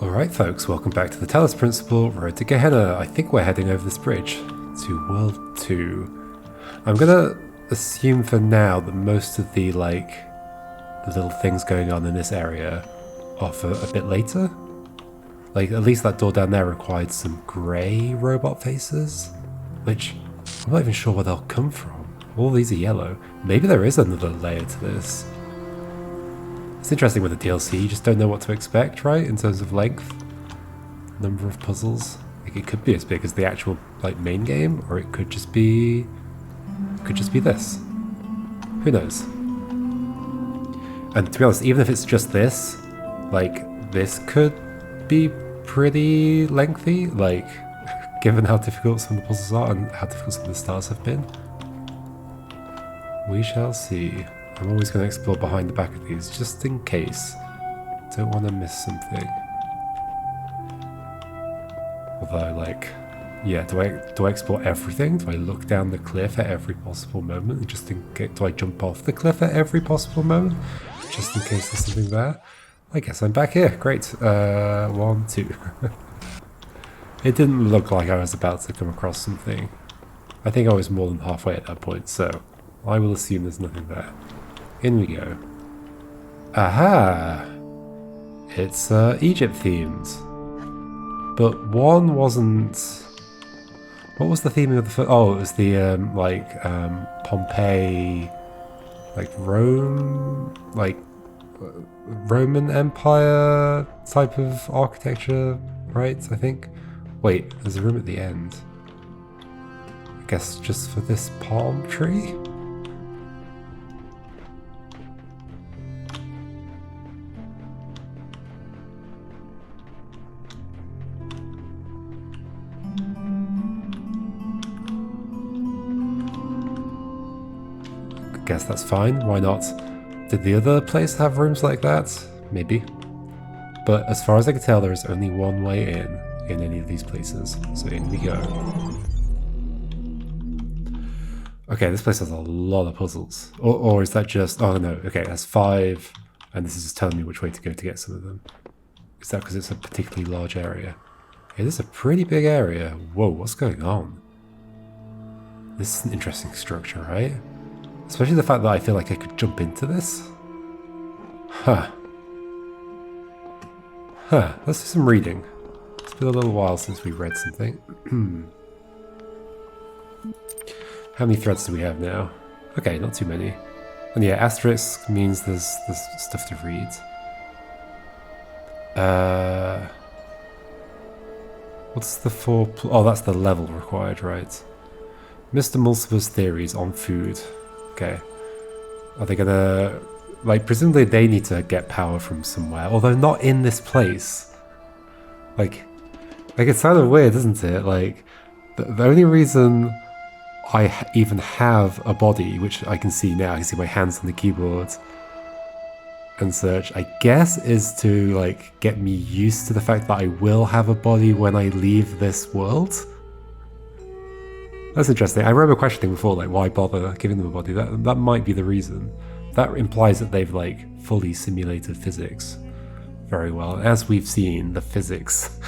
Alright folks, welcome back to the Talos Principle, Road to Gehenna. I think we're heading over this bridge to World 2. I'm gonna assume for now that most of the little things going on in this area are for a bit later. Like, at least that door down there required some grey robot faces, which I'm not even sure where they'll come from. All these are yellow. Maybe there is another layer to this. It's interesting with the DLC, you just don't know what to expect, right? In terms of length, number of puzzles. Like, it could be as big as the actual main game, or it could just be this. Who knows? And to be honest, even if it's just this, this could be pretty lengthy, given how difficult some of the puzzles are and how difficult some of the stars have been. We shall see. I'm always going to explore behind the back of these, just in case. Don't want to miss something. Although, yeah, do I explore everything? Do I look down the cliff at every possible moment? And just do I jump off the cliff at every possible moment? Just in case there's something there? I guess I'm back here. Great. 1, 2. It didn't look like I was about to come across something. I think I was more than halfway at that point, so I will assume there's nothing there. In we go. Aha! It's Egypt themed. But one wasn't... What was the theming of the first... Oh, it was the, Pompeii... Rome... Roman Empire type of architecture, right? I think. Wait, there's a room at the end. I guess just for this palm tree? Guess that's fine, why not? Did the other place have rooms like that? Maybe. But as far as I can tell, there is only one way in any of these places. So in we go. Okay, this place has a lot of puzzles. Or is that just... Oh no, okay, that's 5. And this is just telling me which way to go to get some of them. Is that because it's a particularly large area? It is a pretty big area. Whoa, what's going on? This is an interesting structure, right? Especially the fact that I feel like I could jump into this. Huh. Let's do some reading. It's been a little while since we read something. How many threads do we have now? Okay, not too many. And yeah, asterisk means there's stuff to read. What's the 4... Oh, that's the level required, right? Mr. Mulciber's theories on food. Okay. Are they gonna... presumably they need to get power from somewhere, although not in this place. It's kind of weird, isn't it? The only reason I even have a body, which I can see now, I can see my hands on the keyboard and such, I guess is to, get me used to the fact that I will have a body when I leave this world. That's interesting. I remember questioning before, why bother giving them a body? That might be the reason. That implies that they've, fully simulated physics very well. As we've seen, the physics,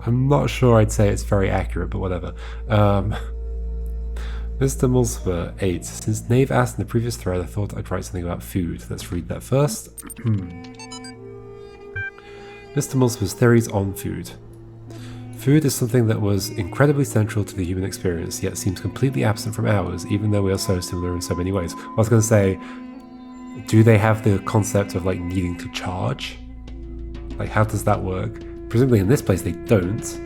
I'm not sure I'd say it's very accurate, but whatever. Mr. Mulciber, 8. Since Nave asked in the previous thread, I thought I'd write something about food. Let's read that first. Mr. Mulciber's theories on food. Food is something that was incredibly central to the human experience, yet seems completely absent from ours, even though we are so similar in so many ways. I was going to say, do they have the concept of needing to charge? How does that work? Presumably in this place they don't,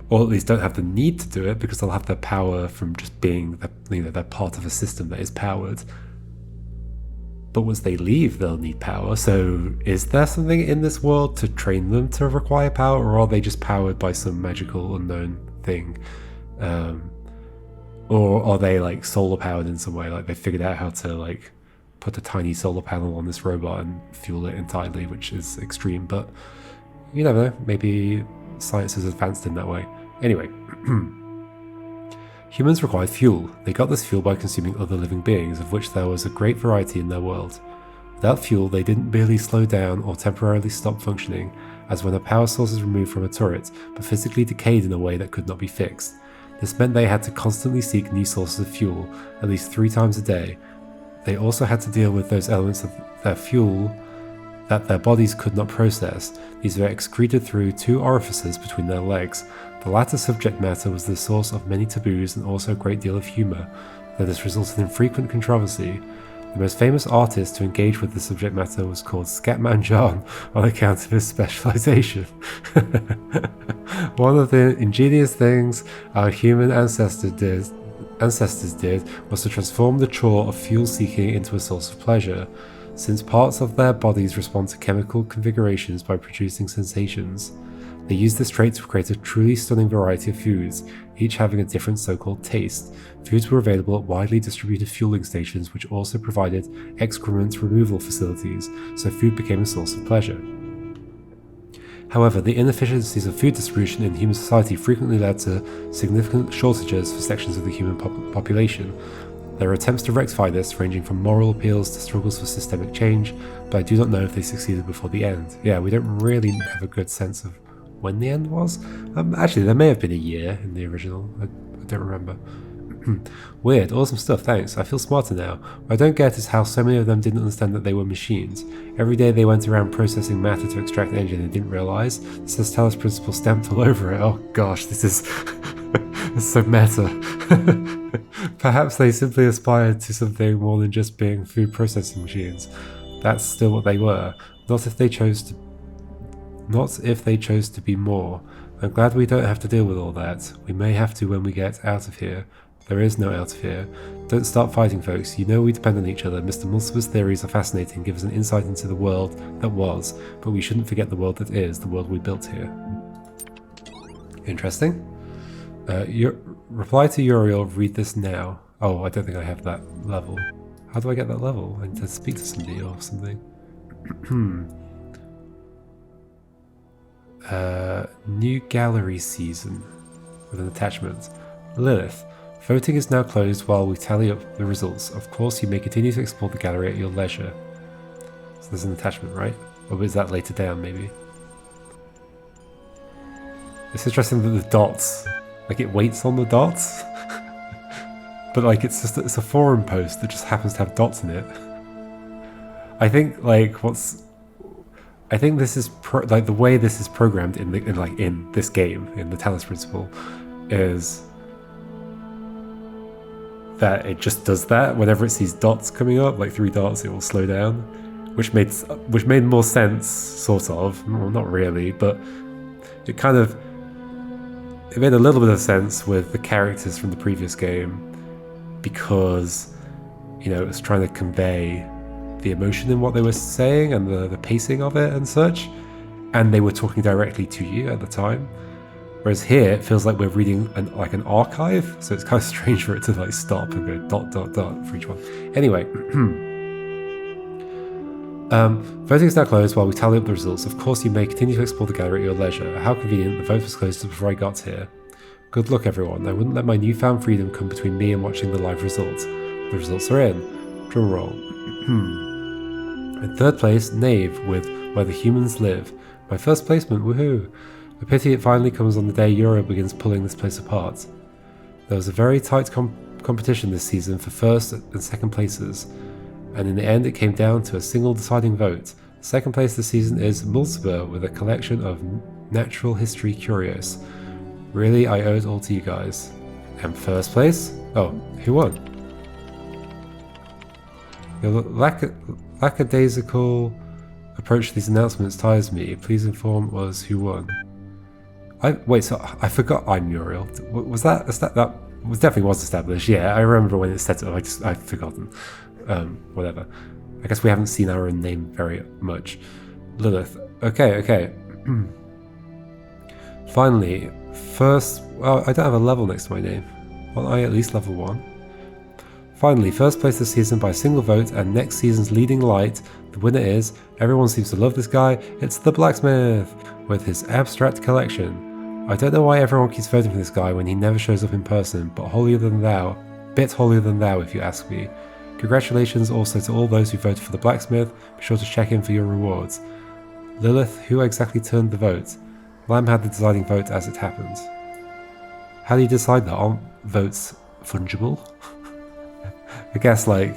or at least don't have the need to do it because they'll have their power from just being, they're part of a system that is powered. But once they leave, they'll need power. So is there something in this world to train them to require power, or are they just powered by some magical unknown thing? Or are they solar powered in some way? They figured out how to put a tiny solar panel on this robot and fuel it entirely, which is extreme, but you never know. Maybe science is advanced in that way. Anyway. Humans required fuel. They got this fuel by consuming other living beings, of which there was a great variety in their world. Without fuel, they didn't merely slow down or temporarily stop functioning, as when a power source is removed from a turret, but physically decayed in a way that could not be fixed. This meant they had to constantly seek new sources of fuel, at least 3 times a day. They also had to deal with those elements of their fuel that their bodies could not process. These were excreted through 2 orifices between their legs. The latter subject matter was the source of many taboos and also a great deal of humour, though this resulted in frequent controversy. The most famous artist to engage with the subject matter was called Scatman John on account of his specialization. One of the ingenious things our human ancestors did was to transform the chore of fuel seeking into a source of pleasure, since parts of their bodies respond to chemical configurations by producing sensations. They used this trait to create a truly stunning variety of foods, each having a different so-called taste. Foods were available at widely distributed fueling stations, which also provided excrement removal facilities, so food became a source of pleasure. However, the inefficiencies of food distribution in human society frequently led to significant shortages for sections of the human population. There are attempts to rectify this, ranging from moral appeals to struggles for systemic change, but I do not know if they succeeded before the end. Yeah, we don't really have a good sense of when the end was. Actually, there may have been a year in the original. I don't remember. Weird, awesome stuff, thanks. I feel smarter now. What I don't get is how so many of them didn't understand that they were machines. Every day they went around processing matter to extract energy and they didn't realise. It says Talos Principle stamped all over it. Oh gosh, this is it's so meta. Perhaps they simply aspired to something more than just being food processing machines. That's still what they were. Not if they chose to be more. I'm glad we don't have to deal with all that. We may have to when we get out of here. There is no out of here. Don't start fighting, folks. You know we depend on each other. Mr. Mulciber's theories are fascinating, give us an insight into the world that was, but we shouldn't forget the world that is, the world we built here. Interesting. Reply to Uriel, read this now. Oh, I don't think I have that level. How do I get that level? I need to speak to somebody or something. New gallery season with an attachment. Lilith, voting is now closed while we tally up the results. Of course, you may continue to explore the gallery at your leisure. So there's an attachment, right? Or is that later down, maybe? It's interesting that the dots, like it waits on the dots, but like it's a forum post that just happens to have dots in it. I think this is the way this is programmed in this game, in the Talos Principle, is that it just does that whenever it sees dots coming up, like 3 dots, it will slow down, which made more sense, sort of. Well, not really, but it made a little bit of sense with the characters from the previous game, because it was trying to convey the emotion in what they were saying and the pacing of it and such, and they were talking directly to you at the time. Whereas here it feels like we're reading an archive, so it's kind of strange for it to stop and go dot dot dot for each one. Anyway, voting is now closed while we tally up the results. Of course, you may continue to explore the gallery at your leisure. How convenient, the vote was closed before I got here. Good luck, everyone. I wouldn't let my newfound freedom come between me and watching the live results. The results are in. Drum roll. In third place, Knave with Where the Humans Live. My first placement, woohoo! A pity it finally comes on the day Uriel begins pulling this place apart. There was a very tight competition this season for first and second places, and in the end it came down to a single deciding vote. Second place this season is Mulciber with a collection of natural history curios. Really, I owe it all to you guys. And first place? Oh, who won? Your lackadaisical approach to these announcements tires me. Please inform us who won. I forgot I'm Uriel. Was that was definitely was established? Yeah, I remember when it said it. I've forgotten. Whatever. I guess we haven't seen our own name very much. Lilith. Okay. Finally, first. Well, I don't have a level next to my name. Well, I at least level 1. Finally, first place this season by a single vote, and next season's leading light. The winner is, everyone seems to love this guy, it's the Blacksmith, with his abstract collection. I don't know why everyone keeps voting for this guy when he never shows up in person, but bit holier than thou if you ask me. Congratulations also to all those who voted for the blacksmith. Be sure to check in for your rewards. Lilith, who exactly turned the vote? Lamb had the deciding vote as it happened. How do you decide that? Aren't votes fungible? I guess, like,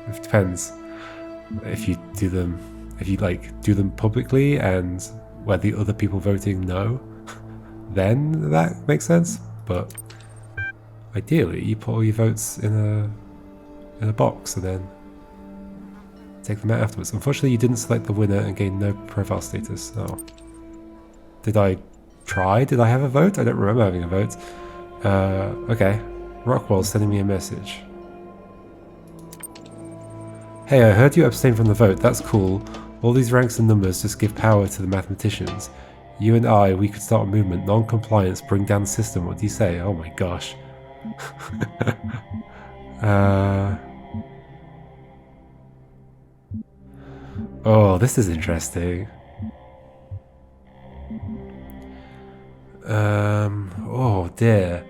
it depends. If you do them, do them publicly and where the other people voting know, then that makes sense. But ideally, you put all your votes in a box and then take them out afterwards. Unfortunately, you didn't select the winner and gain no profile status. Oh. Did I try? Did I have a vote? I don't remember having a vote. Okay. Rockwell's sending me a message. Hey, I heard you abstained from the vote. That's cool. All these ranks and numbers just give power to the mathematicians. You and I, we could start a movement. Non-compliance, bring down the system. What do you say? Oh my gosh. Oh, this is interesting. Oh dear.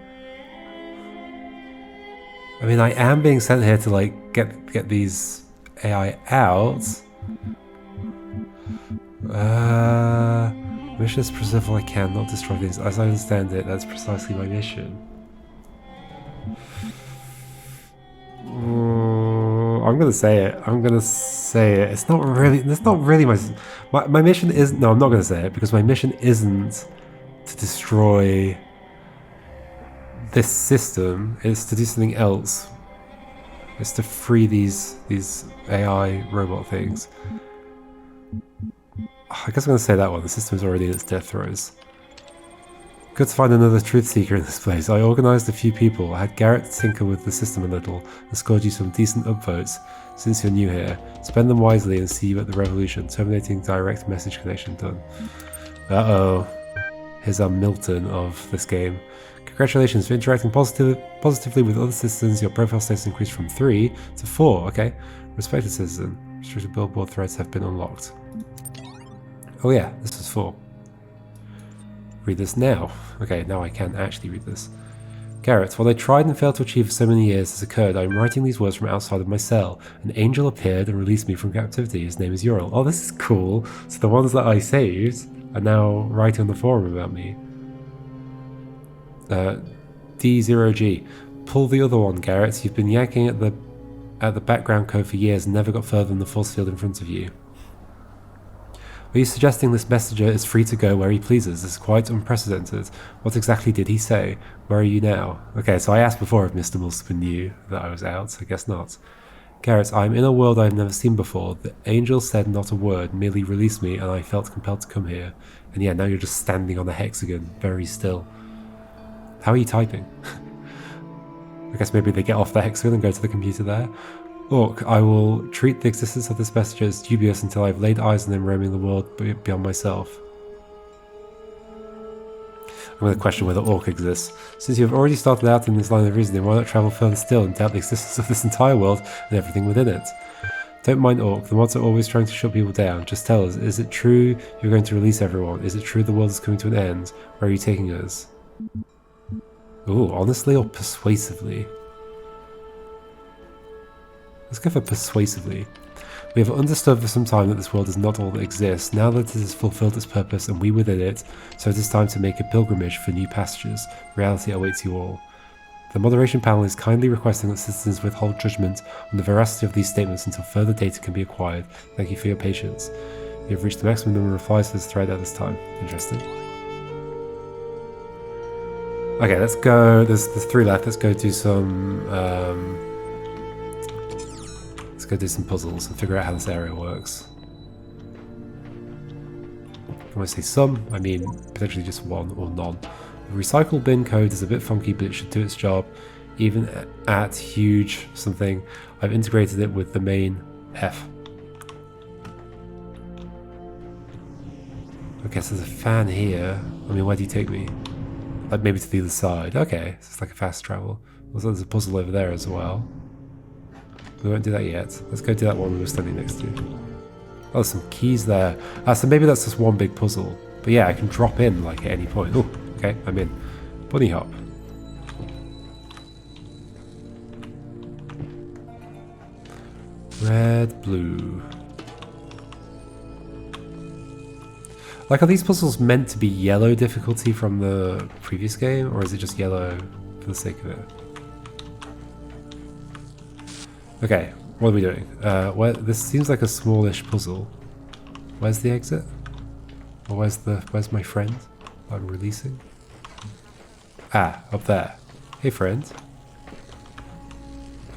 I mean, I am being sent here to like get these AI out. Mission is preserve all I can, not destroy things. As I understand it, that's precisely my mission. I'm gonna say it. I'm gonna say it. It's not really. That's not really my mission. Is no. I'm not gonna say it because my mission isn't to destroy this system. It's to do something else. It's to free these AI robot things. I guess I'm going to say that one. The system is already in its death throes. Good to find another truth seeker in this place. I organised a few people. I had Garrett tinker with the system a little and scored you some decent upvotes since you're new here. Spend them wisely and see you at the revolution. Terminating direct message connection done. Uh-oh. Here's our Milton of this game. Congratulations for interacting positively with other citizens. Your profile status increased from 3 to 4. Okay. Respected citizen. Restricted billboard threads have been unlocked. Oh yeah, this was 4. Read this now. Okay, now I can actually read this. Garrett, what I tried and failed to achieve for so many years has occurred. I am writing these words from outside of my cell. An angel appeared and released me from captivity. His name is Uriel. Oh, this is cool. So the ones that I saved are now writing on the forum about me. D0G. Pull the other one, Garrett. You've been yanking at the background code for years and never got further than the force field in front of you. Are you suggesting this messenger is free to go where he pleases? This is quite unprecedented. What exactly did he say? Where are you now? Okay, so I asked before if Mr. Mulspen knew that I was out. I guess not. Garrett, I am in a world I have never seen before. The angel said not a word, merely released me, and I felt compelled to come here. And yeah, now you're just standing on the hexagon, very still. How are you typing? I guess maybe they get off the hexagon and go to the computer there. Orc, I will treat the existence of this messenger as dubious until I've laid eyes on him roaming the world beyond myself. I'm going to question whether Orc exists. Since you have already started out in this line of reasoning, why not travel further still and doubt the existence of this entire world and everything within it? Don't mind Orc, the mods are always trying to shut people down. Just tell us, is it true you're going to release everyone? Is it true the world is coming to an end? Where are you taking us? Ooh, honestly or persuasively? Let's go for persuasively. We have understood for some time that this world is not all that exists. Now that it has fulfilled its purpose and we within it, so it is time to make a pilgrimage for new pastures. Reality awaits you all. The moderation panel is kindly requesting that citizens withhold judgment on the veracity of these statements until further data can be acquired. Thank you for your patience. You have reached the maximum number of replies to this thread at this time. Interesting. Okay, let's go. There's 3 left. Let's go do some puzzles and figure out how this area works. When I say some, I mean potentially just 1 or none. The recycle bin code is a bit funky, but it should do its job. Even at huge something, I've integrated it with the main F. Okay, so there's a fan here. I mean, where do you take me? Like maybe to the other side. Okay, so it's like a fast travel. Also, there's a puzzle over there as well. We won't do that yet. Let's go do that one we were standing next to. Oh, there's some keys there. So maybe that's just one big puzzle. But yeah, I can drop in like at any point. Oh, okay, I'm in. Bunny hop. Red, blue. Like, are these puzzles meant to be yellow difficulty from the previous game, or is it just yellow for the sake of it? Okay, what are we doing? This seems like a smallish puzzle. Where's the exit? Or where's my friend I'm releasing? Ah, up there. Hey friend.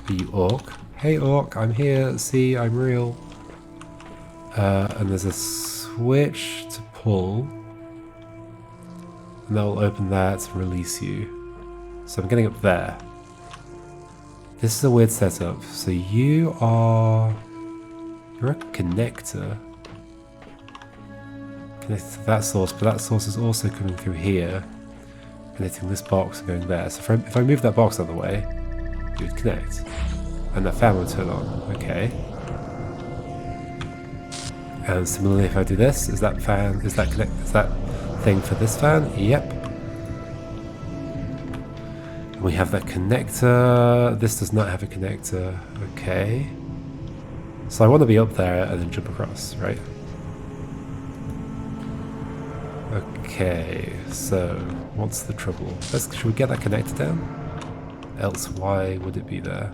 Are you Orc? Hey Orc, I'm here. See, I'm real. And there's a switch to pull. And that will open that to release you. So I'm getting up there. This is a weird setup. So you're a connector. Connected to that source, but that source is also coming through here. Connecting this box and going there. So if I move that box out of the way, you would connect. And that fan would turn on. Okay. And similarly, if I do this, is that thing for this fan? Yep. And we have that connector. This does not have a connector. Okay. So I want to be up there and then jump across, right? Okay, so what's the trouble? Should we get that connector down? Else, why would it be there?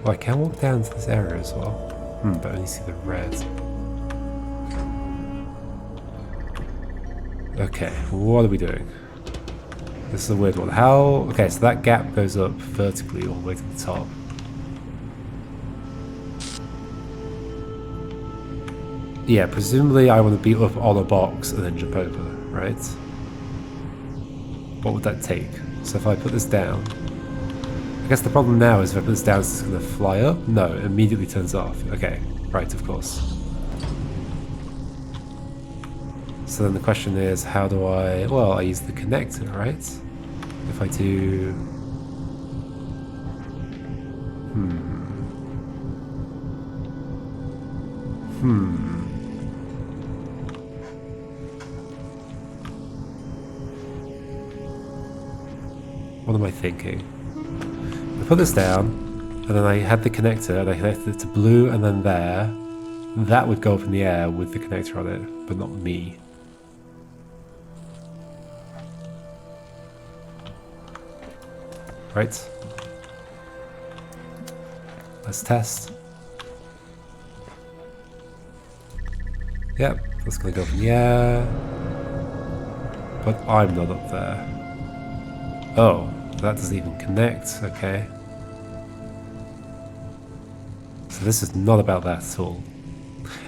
Well, I can walk down to this area as well. But I only see the red. Okay, what are we doing? This is a weird one. How? Okay, so that gap goes up vertically all the way to the top. Yeah, presumably I want to be up on a box and then jump over, right? What would that take? So if I put this down... I guess the problem now is if I put this down, it's going to fly up? No, it immediately turns off. Okay, right, of course. So then the question is, how do I... Well, I use the connector, right? If I do... What am I thinking? I put this down, and then I had the connector, and I connected it to blue, and then there. That would go up in the air with the connector on it, but not me. Right? Let's test. Yep, that's gonna go up in the air. But I'm not up there. Oh. That doesn't even connect, okay. So this is not about that at all.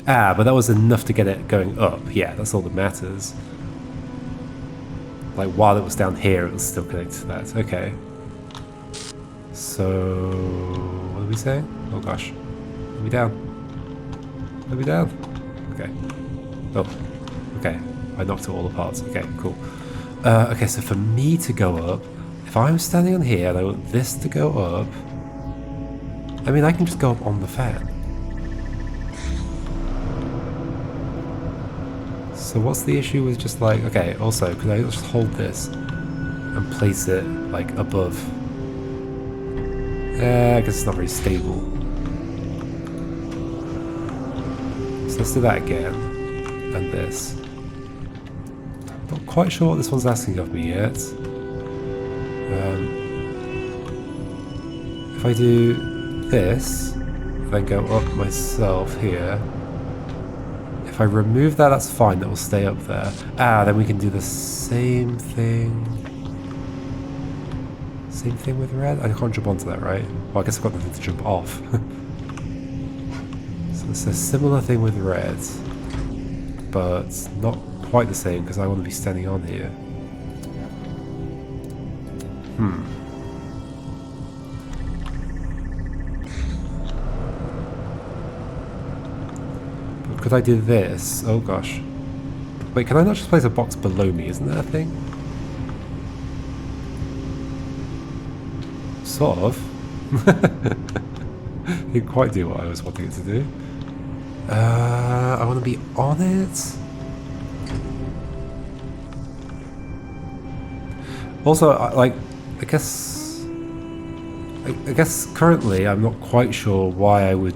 Ah, but that was enough to get it going up. Yeah, that's all that matters. Like, while it was down here, it was still connected to that. Okay. So... what are we saying? Oh gosh. Are we down? Are we down? Okay. Oh. Okay. I knocked it all apart. Okay, cool. Okay, so for me to go up, if I'm standing on here and I want this to go up, I mean, I can just go up on the fan. So what's the issue with just like, okay, also, could I just hold this and place it like above? I guess it's not very stable. So let's do that again. And this. Not quite sure what this one's asking of me yet. If I do this, then go up myself here. If I remove that, that's fine, that will stay up there. Ah, then we can do the same thing. Same thing with red? I can't jump onto that, right? Well, I guess I've got nothing to jump off. So it's a similar thing with red, but not quite the same because I want to be standing on here. But could I do this? Oh gosh. Wait, can I not just place a box below me? Isn't that a thing? Sort of. Didn't quite do what I was wanting it to do. I want to be on it. Also, I I guess currently I'm not quite sure why I would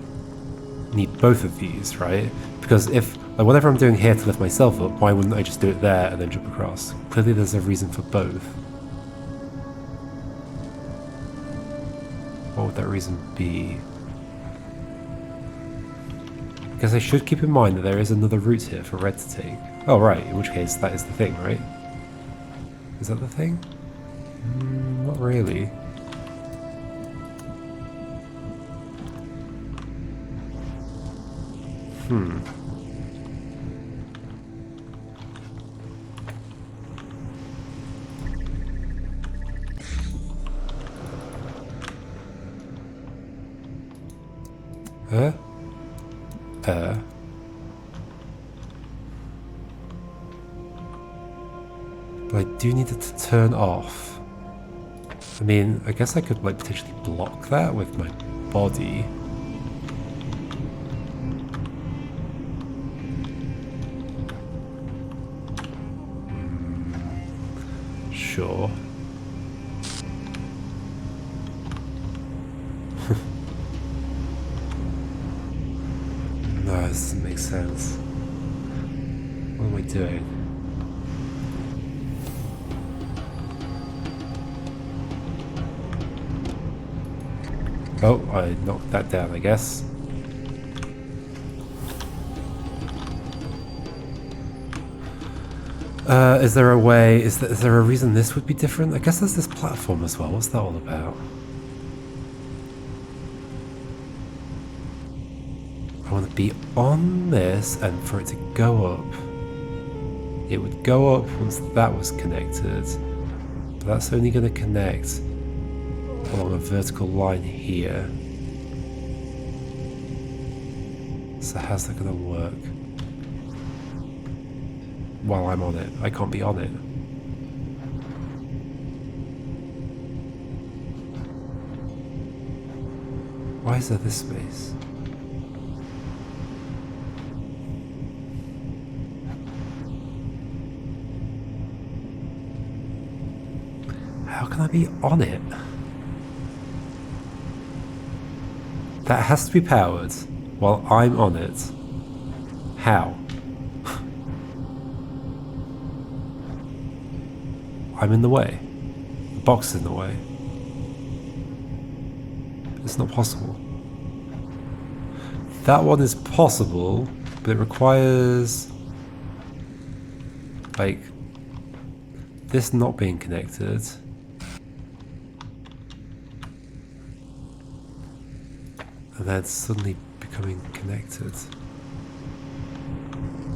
need both of these, right? Because if, like, whatever I'm doing here to lift myself up, why wouldn't I just do it there and then jump across? Clearly there's a reason for both. What would that reason be? I guess I should keep in mind that there is another route here for red to take. Oh right, in which case that is the thing, right? Is that the thing? Not really. But I do need it to turn off. I mean, I guess I could like potentially block that with my body. Sure. No, this doesn't make sense. What am I doing? Oh, I knocked that down, I guess. Is there a way, is there a reason this would be different? I guess there's this platform as well. What's that all about? I want to be on this and for it to go up. It would go up once that was connected. But that's only going to connect along a vertical line here. So how's that going to work? While I'm on it, I can't be on it. Why is there this space? How can I be on it? That has to be powered while I'm on it. How? I'm in the way. The box is in the way. It's not possible. That one is possible, but it requires like this not being connected. And then suddenly becoming connected.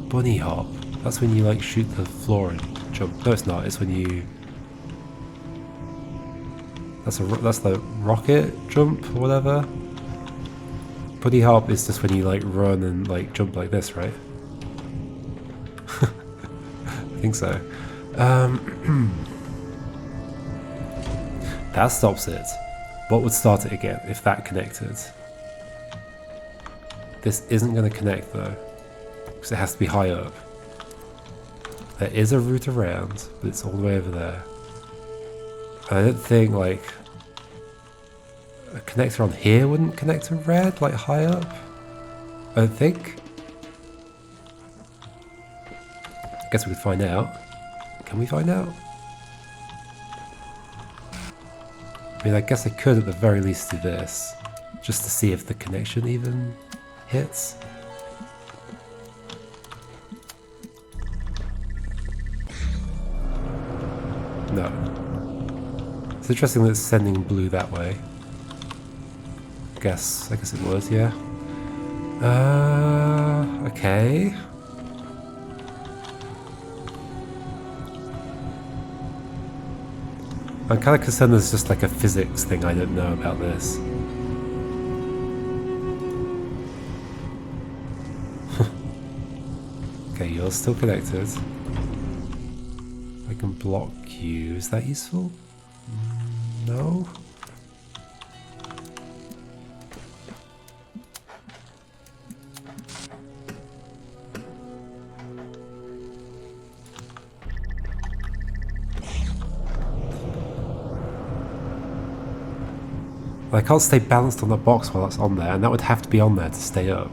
Bunny hop. That's when you like shoot the floor and jump. No, it's not. It's when you. That's the rocket jump or whatever. Bunny hop is just when you like run and like jump like this, right? I think so. That stops it. What would start it again if that connected? This isn't going to connect though, because it has to be high up. There is a route around, but it's all the way over there. I don't think like a connector on here wouldn't connect to red, like high up. I don't think. I guess we could find out. Can we find out? I mean, I guess I could at the very least do this, just to see if the connection even hits. No. It's interesting that it's sending blue that way. I guess it would, yeah. Okay. I'm kind of concerned there's just like a physics thing I don't know about this. Okay, you're still connected. I can block you. Is that useful? No? I can't stay balanced on that box while that's on there, and that would have to be on there to stay up.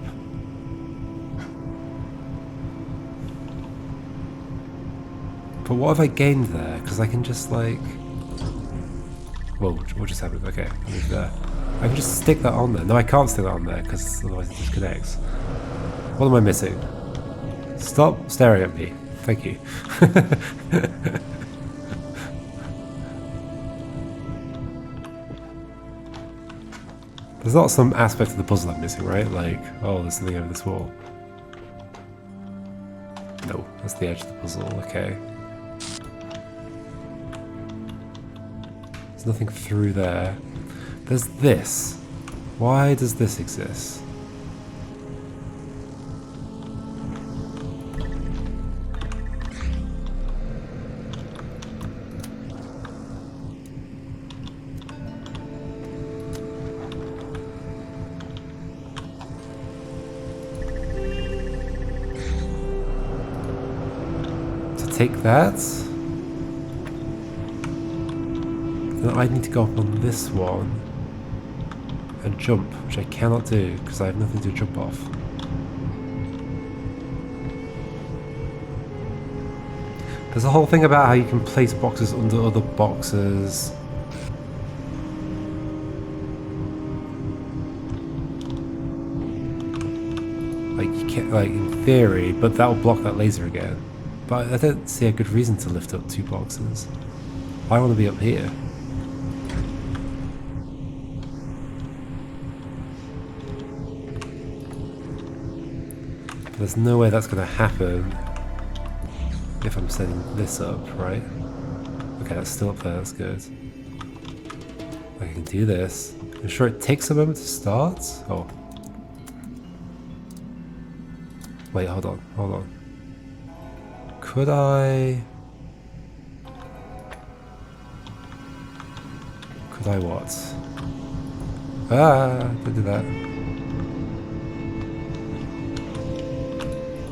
But what have I gained there? Because I can just like... Whoa, what just happened? Okay, move there. I can just stick that on there. No, I can't stick that on there because otherwise it disconnects. What am I missing? Stop staring at me. Thank you. There's not some aspect of the puzzle I'm missing, right? Like, oh, there's something over this wall. No, that's the edge of the puzzle. Okay. There's nothing through there. There's this. Why does this exist? Take that. Then I need to go up on this one and jump, which I cannot do because I have nothing to jump off. There's a whole thing about how you can place boxes under other boxes. Like you can't, like in theory, but that will block that laser again. But I don't see a good reason to lift up two boxes. I want to be up here. But there's no way that's going to happen if I'm setting this up, right? Okay, that's still up there, that's good. I can do this. I'm sure it takes a moment to start? Oh. Wait, hold on, hold on. Could I what? Ah, don't do that.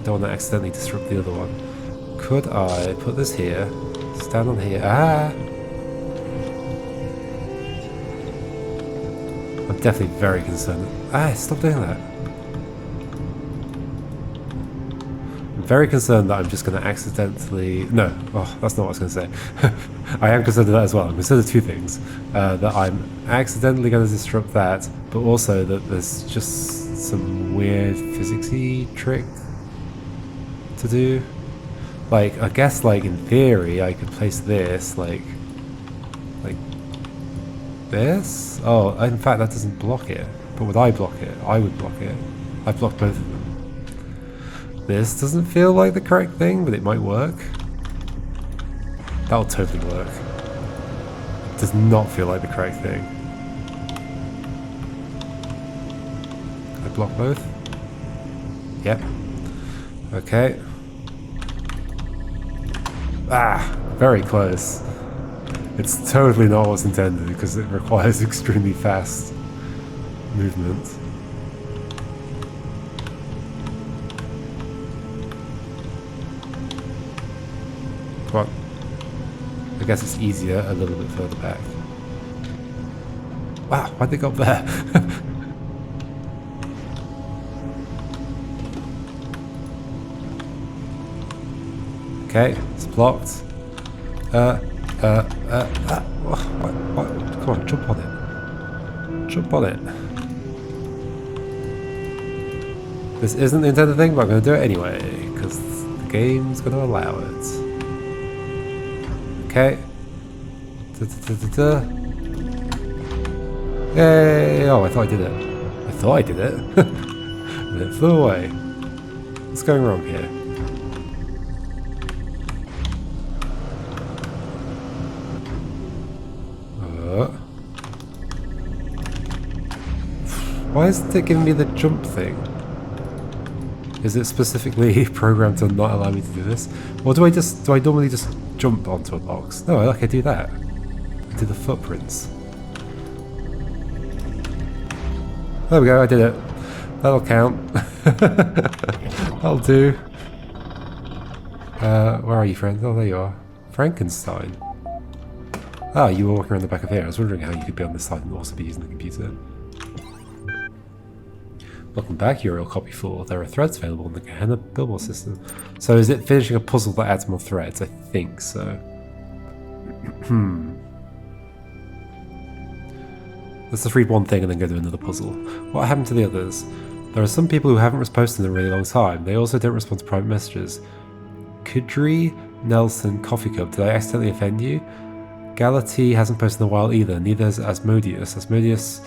Don't want to accidentally disrupt the other one. Could I put this here, stand on here? Ah! I'm definitely very concerned. Ah, stop doing that. Very concerned that I'm just going to accidentally... No, oh, that's not what I was going to say. I am concerned of that as well. I'm concerned of two things. That I'm accidentally going to disrupt that, but also that there's just some weird physics-y trick to do. Like, I guess, like, in theory, I could place this, like this? Oh, in fact, that doesn't block it. But would I block it? I would block it. I've blocked both of them. This doesn't feel like the correct thing, but it might work. That'll totally work. It does not feel like the correct thing. Can I block both? Yep. Okay. Ah, very close. It's totally not what's intended because it requires extremely fast movement. Come on. I guess it's easier a little bit further back. Wow, why'd they go up there? Okay, it's blocked. What? Come on, jump on it. Jump on it. This isn't the intended thing, but I'm going to do it anyway, because the game's going to allow it. Okay. Yay! Oh, I thought I did it. I thought I did it. And it flew away. What's going wrong here? Why isn't it giving me the jump thing? Is it specifically programmed to not allow me to do this? Or do I normally just jump onto a box? No, like I do that. I do the footprints. There we go, I did it. That'll count. That'll do. Where are you, friend? Oh, there you are. Frankenstein. Ah, you were walking around the back of here. I was wondering how you could be on this side and also be using the computer. Welcome back, Uriel Copy 4. There are threads available in the Gehenna billboard system. So is it finishing a puzzle that adds more threads? I think so. Let's just read one thing and then go to another puzzle. What happened to the others? There are some people who haven't responded in a really long time. They also don't respond to private messages. Kudri, Nelson, Coffee Cup. Did I accidentally offend you? Galati hasn't posted in a while either. Neither has Asmodeus. Asmodeus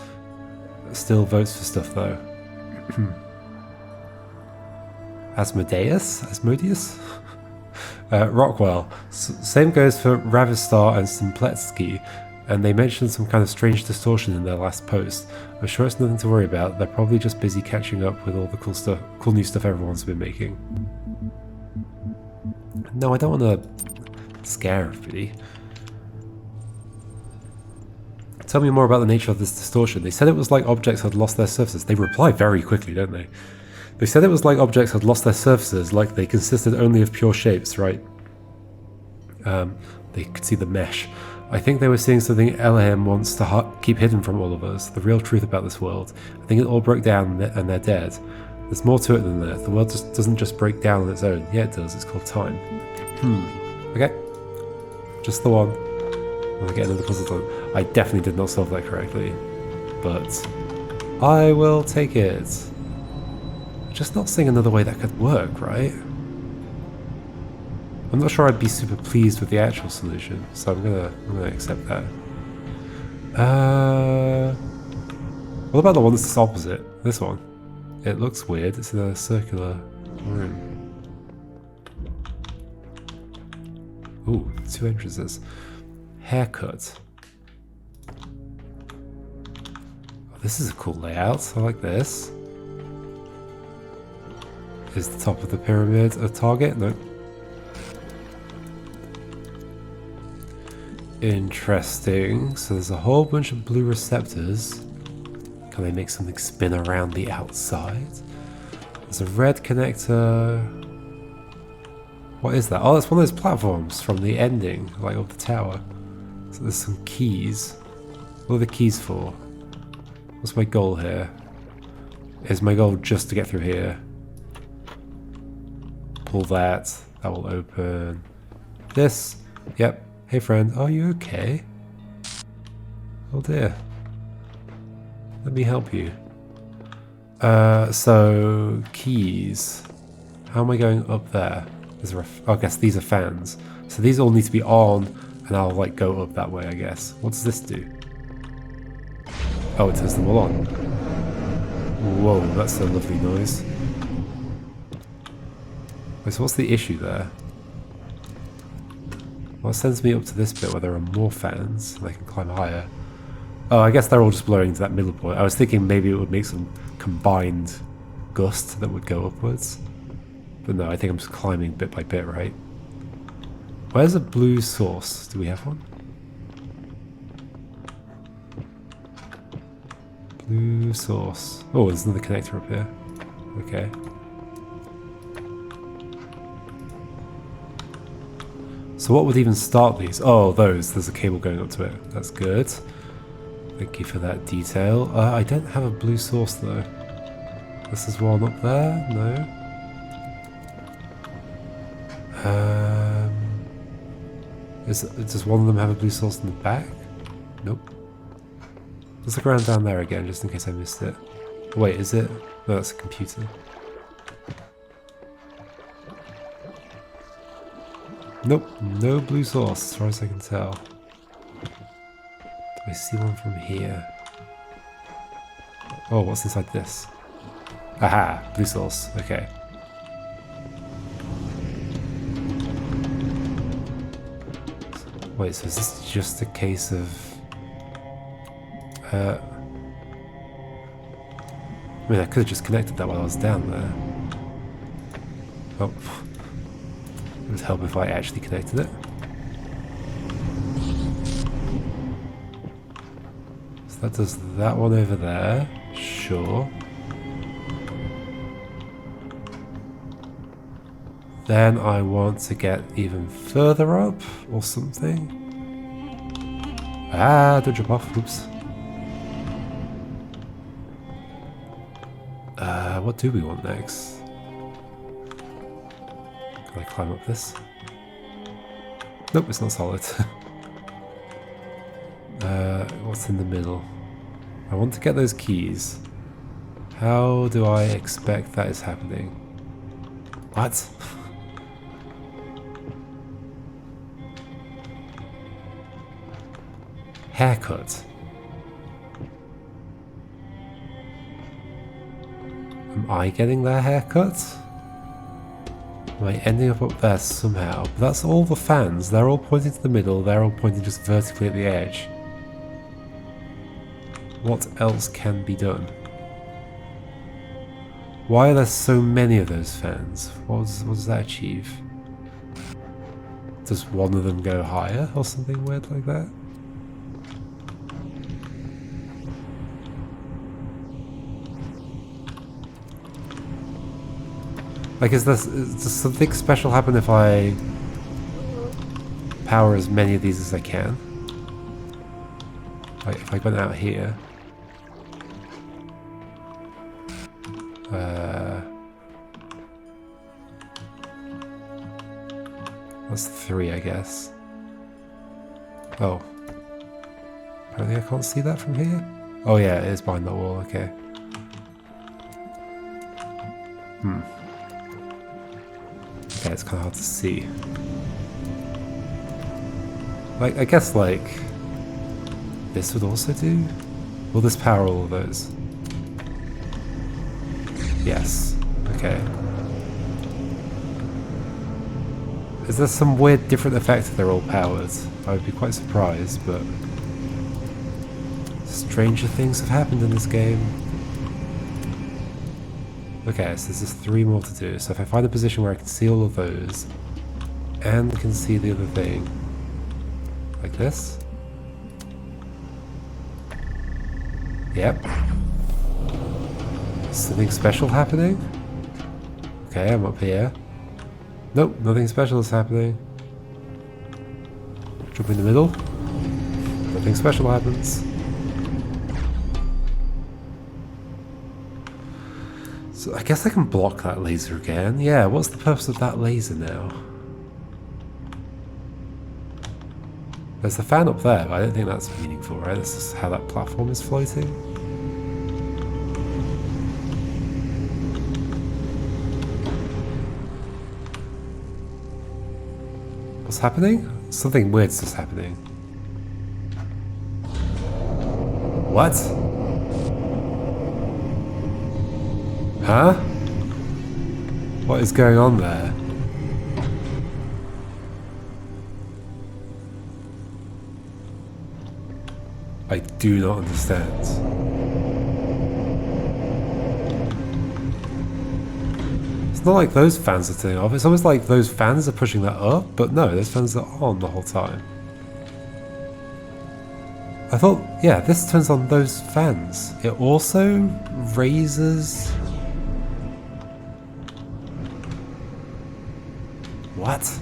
still votes for stuff though. Asmodeus? Rockwell. Same goes for Ravistar and Simpletsky, and they mentioned some kind of strange distortion in their last post. I'm sure it's nothing to worry about. They're probably just busy catching up with all the cool new stuff everyone's been making. No, I don't want to scare everybody. Tell me more about the nature of this distortion. They said it was like objects had lost their surfaces. They reply very quickly, don't they? They said it was like objects had lost their surfaces, like they consisted only of pure shapes, right? They could see the mesh. I think they were seeing something Elohim wants to keep hidden from all of us, the real truth about this world. I think it all broke down and they're dead. There's more to it than that. The world doesn't just break down on its own. Yeah, it does. It's called time. Okay. Just the one. I'll get another puzzle done. I definitely did not solve that correctly, but I will take it. Just not seeing another way that could work, right? I'm not sure I'd be super pleased with the actual solution, so I'm gonna accept that. What about the one that's just opposite? This one. It looks weird. It's in a circular room. Ooh, 2 entrances. Haircut. Oh, this is a cool layout. I like this. Is the top of the pyramid a target? No. Interesting. So there's a whole bunch of blue receptors. Can they make something spin around the outside? There's a red connector. What is that? Oh, that's one of those platforms from the ending, like of the tower. So there's some keys. What are the keys for? What's my goal here? Is my goal just to get through here? Pull that. That will open. This. Yep. Hey friend, are you okay? Oh dear. Let me help you. So keys. How am I going up there? I guess these are fans. So these all need to be on, and I'll like go up that way, I guess. What does this do? Oh, it turns them all on. Whoa, that's a lovely noise. Wait, so what's the issue there? Well, it sends me up to this bit where there are more fans, and I can climb higher. Oh, I guess they're all just blowing to that middle point. I was thinking maybe it would make some combined gust that would go upwards. But no, I think I'm just climbing bit by bit, right? Where's a blue source? Do we have one? Blue source. Oh, there's another connector up here. Okay. So what would even start these? Oh, those. There's a cable going up to it. That's good. Thank you for that detail. I don't have a blue source though. This is one up there? No. Does one of them have a blue source in the back? Nope. Let's look around down there again, just in case I missed it. Wait, is it? No, that's a computer. Nope, no blue source, as far as I can tell. Do I see one from here? Oh, what's inside this? Aha, blue source, okay. Wait, so is this just a case of... I mean, I could have just connected that while I was down there. Oh. It would help if I actually connected it. So that does that one over there. Sure. Then I want to get even further up or something. Ah, don't jump off. Oops. What do we want next? Can I climb up this? Nope, it's not solid. What's in the middle? I want to get those keys. How do I expect that is happening? What? Haircut. Am I getting their haircut? Am I ending up there somehow? But that's all the fans. They're all pointing to the middle. They're all pointing just vertically at the edge. What else can be done? Why are there so many of those fans? What does that achieve? Does one of them go higher or something weird like that? Like, does something special happen if I power as many of these as I can? Like, if I went out here. That's 3, I guess. Oh. Apparently I can't see that from here? Oh yeah, it is behind that wall, okay. Okay, it's kind of hard to see. Like, I guess, like, this would also do? Will this power all of those? Yes. Okay. Is there some weird different effect if they're all powered? I would be quite surprised, but stranger things have happened in this game. Okay, so there's just 3 more to do. So if I find a position where I can see all of those and can see the other thing, like this. Yep. Something special happening? Okay, I'm up here. Nope, nothing special is happening. Jump in the middle. Nothing special happens. So I guess I can block that laser again. Yeah, what's the purpose of that laser now? There's the fan up there, but I don't think that's meaningful, right? That's just how that platform is floating. What's happening? Something weird's just happening. What? Huh? What is going on there? I do not understand. It's not like those fans are turning off. It's almost like those fans are pushing that up, but no, those fans are on the whole time. I thought, yeah, this turns on those fans. It also raises... What?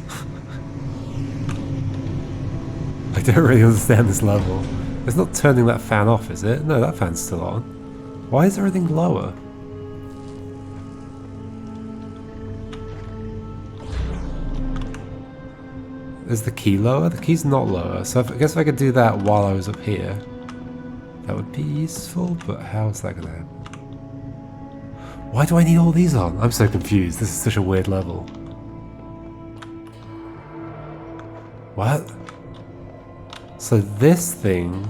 I don't really understand this level. It's not turning that fan off, is it? No, that fan's still on. Why is everything lower? Is the key lower? The key's not lower, so I guess if I could do that while I was up here, that would be useful, but how is that going to happen? Why do I need all these on? I'm so confused. This is such a weird level. What? So this thing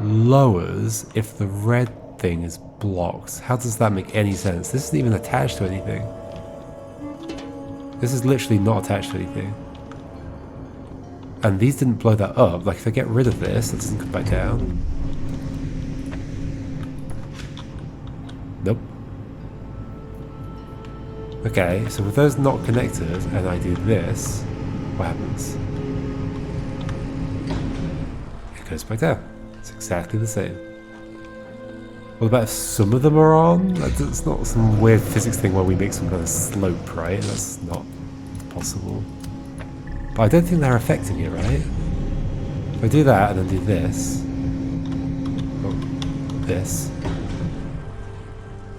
lowers if the red thing is blocked. How does that make any sense? This isn't even attached to anything. This is literally not attached to anything. And these didn't blow that up. Like, if I get rid of this, it doesn't come back down. Nope. Okay, so with those not connected, and I do this, what happens? It goes back down. It's exactly the same. What about if some of them are on? It's not some weird physics thing where we make some kind of slope, right? That's not possible. But I don't think they're affecting it, right? If I do that and then do this... Oh, this...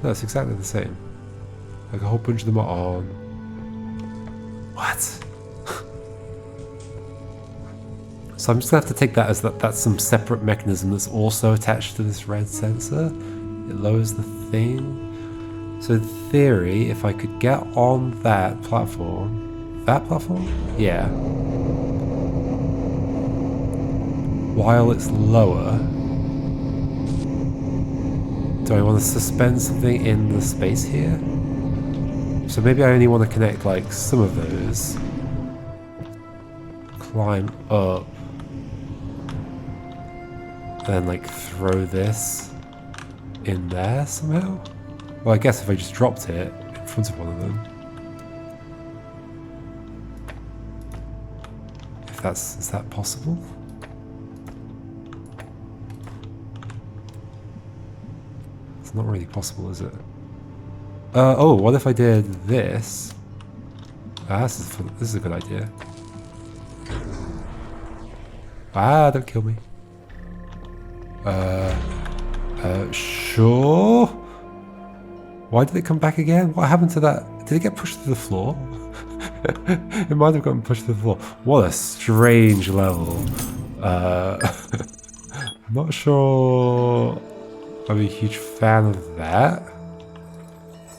No, it's exactly the same. Like a whole bunch of them are on... What? So I'm just gonna have to take that as that's some separate mechanism that's also attached to this red sensor. It lowers the thing. So in theory, if I could get on that platform... That platform? Yeah. While it's lower... Do I want to suspend something in the space here? So maybe I only want to connect like some of those. Climb up. Then like throw this in there somehow? Well, I guess if I just dropped it in front of one of them. Is that possible? It's not really possible, is it? Oh, what if I did this? Ah, this is a good idea. Ah, don't kill me. Sure. Why did it come back again? What happened to that? Did it get pushed to the floor? It might have gotten pushed to the floor. What a strange level. Not sure I'm a huge fan of that.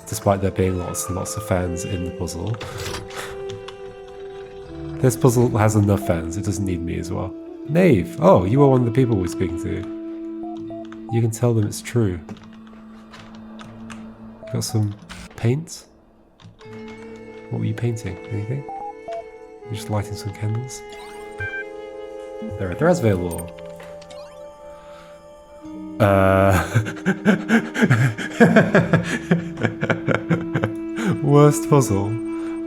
Despite there being lots and lots of fans in the puzzle. This puzzle has enough fans, it doesn't need me as well. Knave! Oh, you were one of the people we're speaking to. You can tell them it's true. Got some paint? What were you painting? Anything? You're just lighting some candles? They're available. Worst puzzle.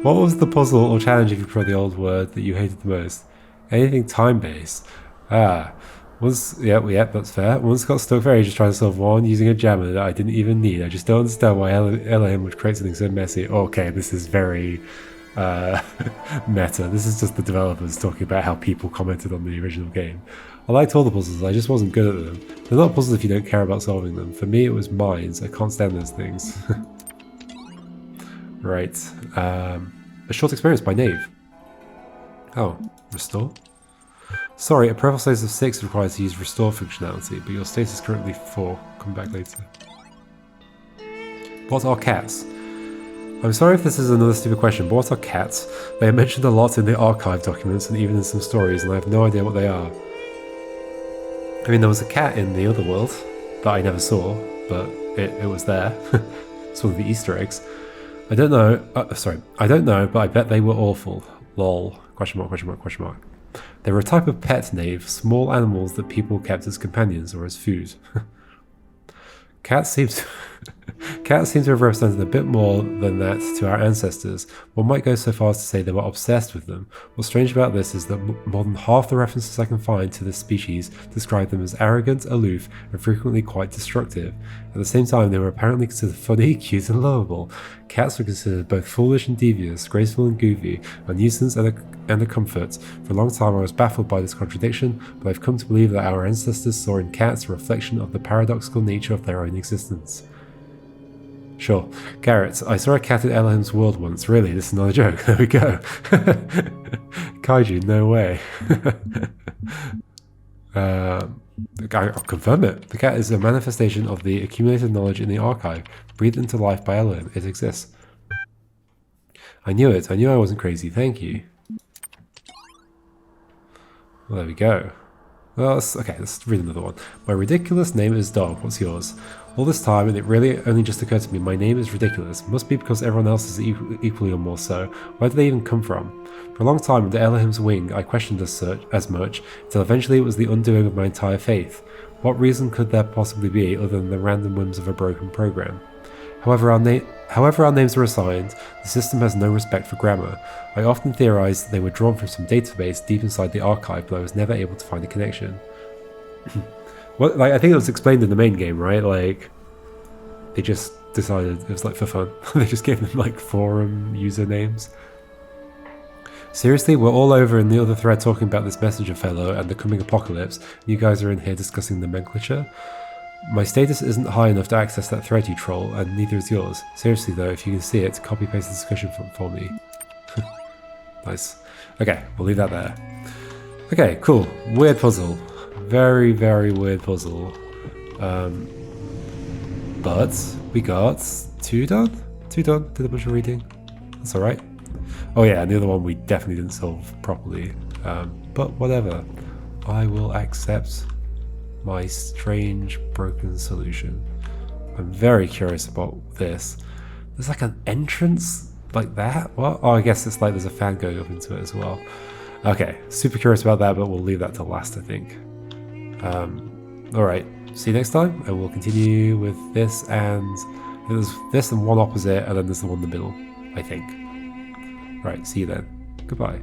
What was the puzzle or challenge, if you prefer the old word, that you hated the most? Anything time-based. Yeah, that's fair. Once got stuck for ages trying to solve one using a jammer that I didn't even need. I just don't understand why Elohim would create something so messy. Okay, this is very meta. This is just the developers talking about how people commented on the original game. I liked all the puzzles, I just wasn't good at them. They're not puzzles if you don't care about solving them. For me, it was mines. I can't stand those things. Right. A short experience by Knave. Oh, restore? Sorry, a profile status of 6 requires to use restore functionality, but your status is currently 4. Come back later. What are cats? I'm sorry if this is another stupid question, but what are cats? They are mentioned a lot in the archive documents and even in some stories, and I have no idea what they are. I mean, there was a cat in the other world that I never saw, but it was there. It's one of the Easter eggs. I don't know. I don't know, but I bet they were awful. Lol. Question mark, question mark, question mark. They were a type of pet, Knave, small animals that people kept as companions or as food. Cats seem to have represented a bit more than that to our ancestors. One might go so far as to say they were obsessed with them. What's strange about this is that more than half the references I can find to this species describe them as arrogant, aloof, and frequently quite destructive. At the same time, they were apparently considered funny, cute, and lovable. Cats were considered both foolish and devious, graceful and goofy, a nuisance and a comfort. For a long time I was baffled by this contradiction, but I've come to believe that our ancestors saw in cats a reflection of the paradoxical nature of their own existence. Sure. Garrett, I saw a cat in Elohim's world once. Really, this is not a joke. There we go. Kaiju, no way. I'll confirm it. The cat is a manifestation of the accumulated knowledge in the archive, breathed into life by Elohim. It exists. I knew it. I knew I wasn't crazy. Thank you. Well, there we go. Well, let's read another one. My ridiculous name is Dog. What's yours? All this time, and it really only just occurred to me, my name is ridiculous. Must be because everyone else is equally or more so. Where do they even come from? For a long time, under Elohim's wing, I questioned as much, until eventually it was the undoing of my entire faith. What reason could there possibly be other than the random whims of a broken program? However our names are assigned, the system has no respect for grammar. I often theorized that they were drawn from some database deep inside the archive, but I was never able to find a connection. I think it was explained in the main game, right? Like, they just decided it was like for fun. They just gave them like forum usernames. Seriously, we're all over in the other thread talking about this messenger fellow and the coming apocalypse. You guys are in here discussing nomenclature? My status isn't high enough to access that thread, you troll, and neither is yours. Seriously though, if you can see it, copy paste the discussion for me. Nice. Okay, we'll leave that there. Okay, cool. Weird puzzle. Very, very weird puzzle. But we got 2 done? 2 done. Did a bunch of reading. That's alright. Oh yeah, and the other one we definitely didn't solve properly. But whatever. I will accept my strange broken solution. I'm very curious about this. There's like an entrance like that? What? Oh, I guess it's like there's a fan going up into it as well. Okay, super curious about that, but we'll leave that to last, I think. Alright, see you next time, and we'll continue with this, and there's this and one opposite, and then there's the one in the middle, I think. Right, see you then. Goodbye.